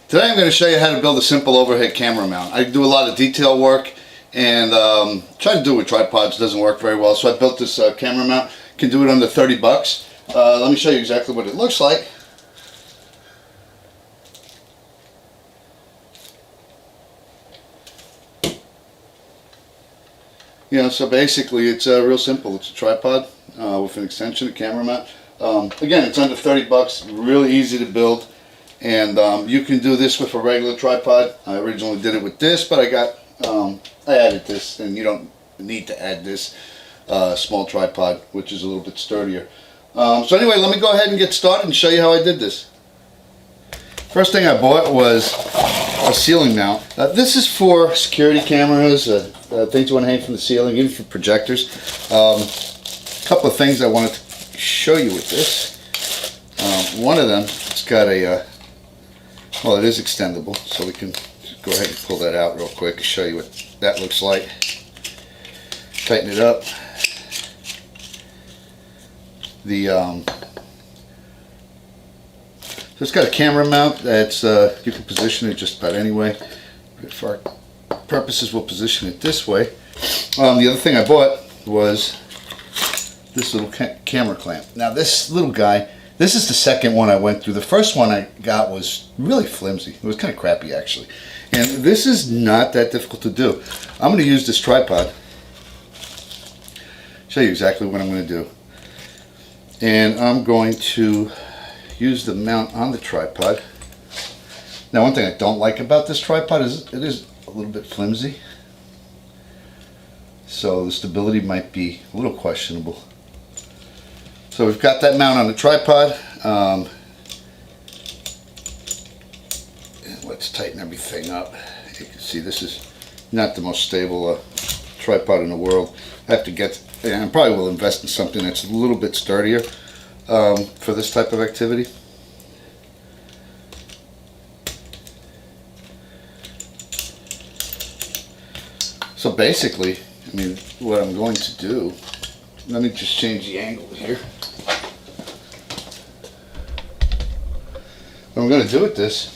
Today I'm going to show you how to build a simple overhead camera mount. I do a lot of detail work and try to do it with tripods. It doesn't work very well, so I built this camera mount. You can do it under 30 bucks. Let me show you exactly what it looks like. So basically it's real simple. It's a tripod with an extension, a camera mount. Again, it's under 30 bucks, really easy to build. And you can do this with a regular tripod. I originally did it with this, but I added this, and you don't need to add this small tripod, which is a little bit sturdier. So anyway, let me go ahead and get started and show you how I did this. First thing I bought was a ceiling mount. This is for security cameras, things you want to hang from the ceiling, even for projectors. A couple of things I wanted to show you with this. One of them, it's got a well, it is extendable, so we can go ahead and pull that out real quick and show you what that looks like. Tighten it up. So it's got a camera mount that's you can position it just about anyway. For our purposes, we'll position it this way. The other thing I bought was this little camera clamp. Now this little guy, this is the second one I went through. The first one I got was really flimsy. It was kind of crappy actually. And this is not that difficult to do. I'm going to use this tripod. Show you exactly what I'm going to do. And I'm going to use the mount on the tripod. Now one thing I don't like about this tripod is it is a little bit flimsy. So the stability might be a little questionable. So we've got that mount on the tripod. Let's tighten everything up. You can see this is not the most stable tripod in the world. I have to get, and I probably will invest in something that's a little bit sturdier for this type of activity. So basically, I mean, what I'm going to do, let me just change the angle here. What I'm going to do with this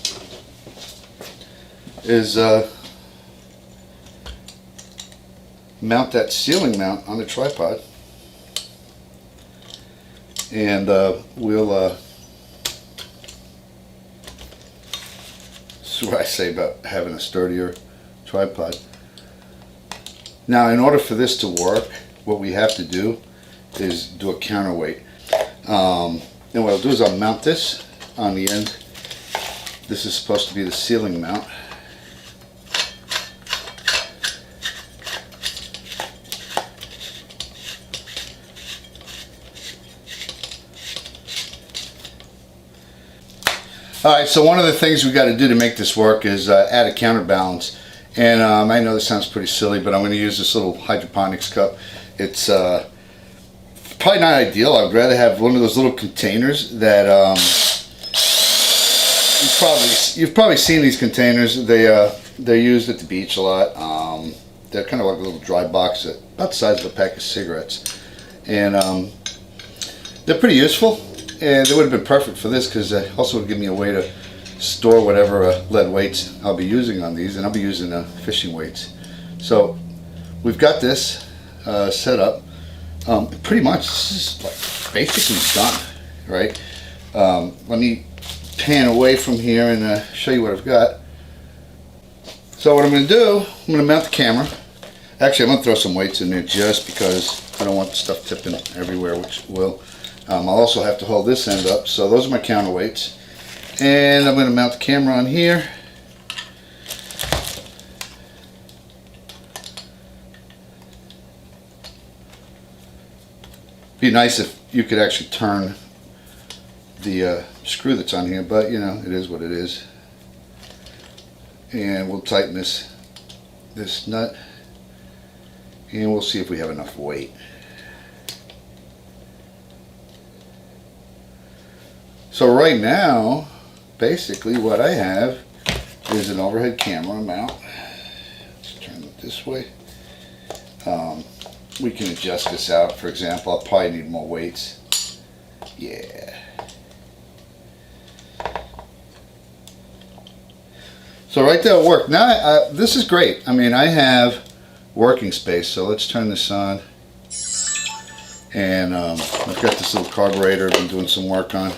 is mount that ceiling mount on the tripod, and we'll this is what I say about having a sturdier tripod. Now in order for this to work, what we have to do is do a counterweight. And what I'll do is I'll mount this on the end. This is supposed to be the ceiling mount. Alright, so one of the things we got to do to make this work is add a counterbalance. And I know this sounds pretty silly, but I'm going to use this little hydroponics cup. It's probably not ideal. I'd rather have one of those little containers that you've probably seen these containers. They're used at the beach a lot. They're kind of like a little dry box about the size of a pack of cigarettes, and they're pretty useful. And they would have been perfect for this because they also would give me a way to store whatever lead weights I'll be using on these, and I'll be using fishing weights. So we've got this set up. Pretty much this is like basically done, right? Let me pan away from here and show you what I've got. So what I'm going to do, I'm going to mount the camera. Actually, I'm going to throw some weights in there just because I don't want the stuff tipping everywhere, which it will. I'll also have to hold this end up. So those are my counterweights. And I'm going to mount the camera on here. Be nice if you could actually turn the screw that's on here, but you know, it is what it is. And we'll tighten this nut, and we'll see if we have enough weight. So right now, basically what I have is an overhead camera mount. Let's turn it this way. We can adjust this out. For example, I'll probably need more weights. Yeah. So right there it worked. Now this is great. I mean, I have working space, so let's turn this on. And I've got this little carburetor I've been doing some work on.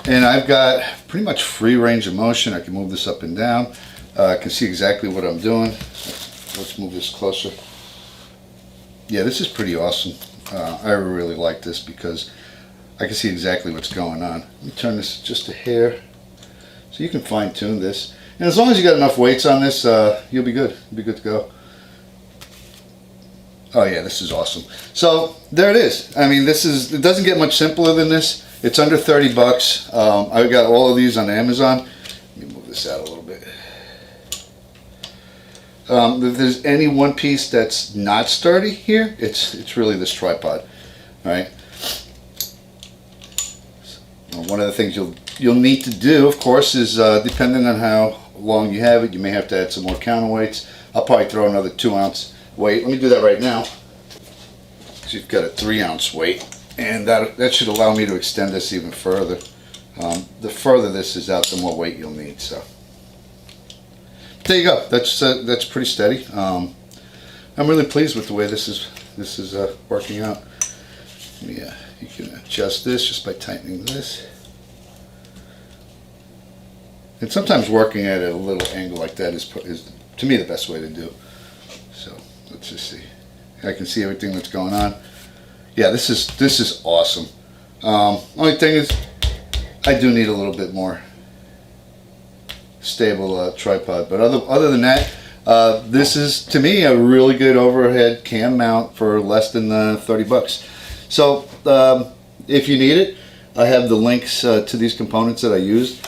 And I've got pretty much free range of motion. I can move this up and down. I can see exactly what I'm doing. Let's move this closer. Yeah, this is pretty awesome. I really like this because I can see exactly what's going on. Let me turn this just a hair so you can fine tune this. And as long as you got enough weights on this, you'll be good. You'll be good to go. Oh yeah, this is awesome. So there it is. I mean, it doesn't get much simpler than this. It's under 30 bucks. I got all of these on Amazon. Let me move this out a little bit. If there's any one piece that's not sturdy here, it's really this tripod. All right. One of the things you'll need to do, of course, is depending on how long you have it, you may have to add some more counterweights. I'll probably throw another 2-ounce weight. Let me do that right now. So you've got a 3-ounce weight, and that should allow me to extend this even further. The further this is out, the more weight you'll need. So there you go. That's pretty steady. I'm really pleased with the way this is working out. Yeah, you can adjust this just by tightening this. And sometimes working at a little angle like that is to me the best way to do. So let's just see. I can see everything that's going on. Yeah, this is awesome. Only thing is, I do need a little bit more stable tripod. But other than that, this is to me a really good overhead cam mount for less than 30 bucks. So if you need it, I have the links to these components that I used.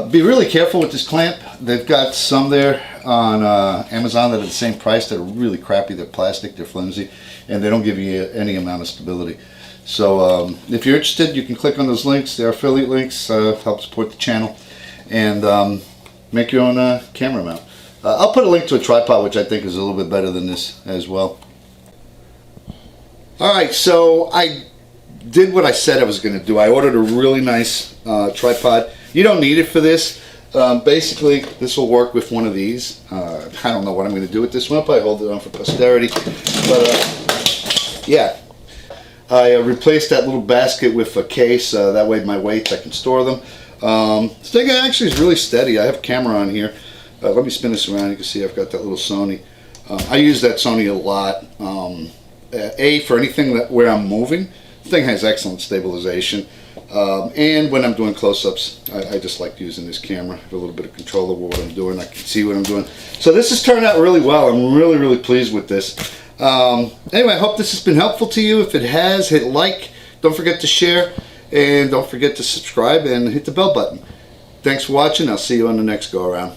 Be really careful with this clamp. They've got some there on Amazon that are the same price. They're really crappy. They're plastic, they're flimsy, and they don't give you any amount of stability. So if you're interested, you can click on those links. They're affiliate links, help support the channel, and make your own camera mount. I'll put a link to a tripod, which I think is a little bit better than this as well. Alright, so I did what I said I was going to do. I ordered a really nice tripod. You don't need it for this. Basically, this will work with one of these. I don't know what I'm going to do with this one. I'll probably hold it on for posterity. But yeah, I replaced that little basket with a case. That way my weights, I can store them. This thing actually is really steady. I have a camera on here. Let me spin this around. You can see I've got that little Sony. I use that Sony a lot. For anything where I'm moving. The thing has excellent stabilization. And when I'm doing close-ups, I just like using this camera. I have a little bit of control over what I'm doing. I can see what I'm doing. So this has turned out really well. I'm really, really pleased with this. Anyway, I hope this has been helpful to you. If it has, hit like. Don't forget to share. And don't forget to subscribe and hit the bell button. Thanks for watching. I'll see you on the next go-around.